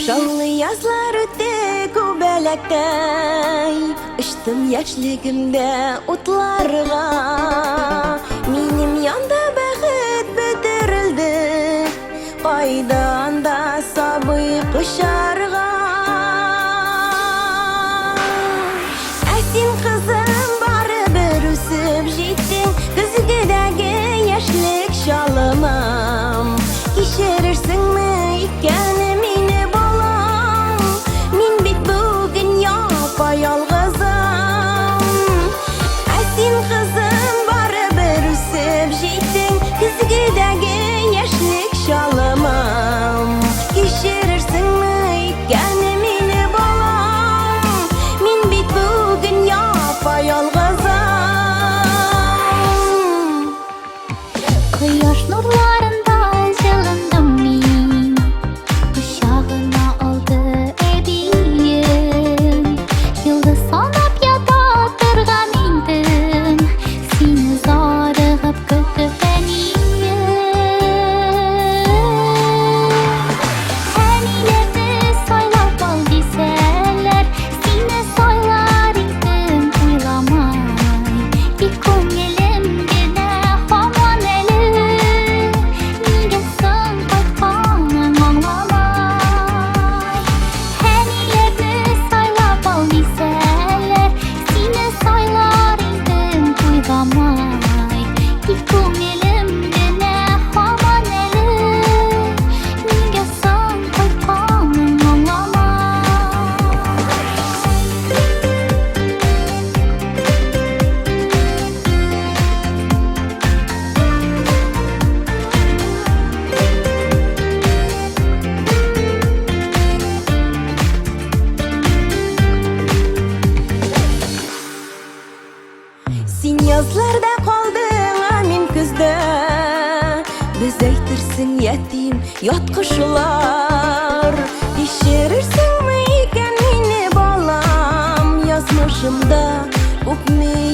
Şanlı yazlar ötdi kubelekday, Içtim yaşligimde utlarga. Minim yanda bäxit bitirildi, Qaydan da sabıy qışarga. Asin kızım baribir üsüp jittin, Güzgidägi yaşlik şalımam. Kişirirsinmi ikkeni meni balam, Min bit bugün yapayalgızım. Asin kızım baribir üsüp jittin, Güzgidägi yaşlik şalımam. Kişirirsinmi ikkeni meni balam, Min bit bugün yapayalgızım. Quyosh nurlarında yılındım men, Quchog'ina oldi ebiyim. Yıldız sanab yata turgan edim, Seni zorig'ib kutgan Hanilarni soylab ol desalar, Seni soylar edim o'ylamay. Bir ko'nglimgina hamon eli, Nega sen qaytganing anglamay. Hanilarni soylab ol desalar, Seni soylar edim o'ylamay. Bir ko'nglimgina hamon eli, Nega sen qaytganing Sen yazlarda kaldın amin kızda, Biz aytırsin yetim yot kuşlar. Pişirirsin mi iken meni balam, Yazmışımda ko'pmi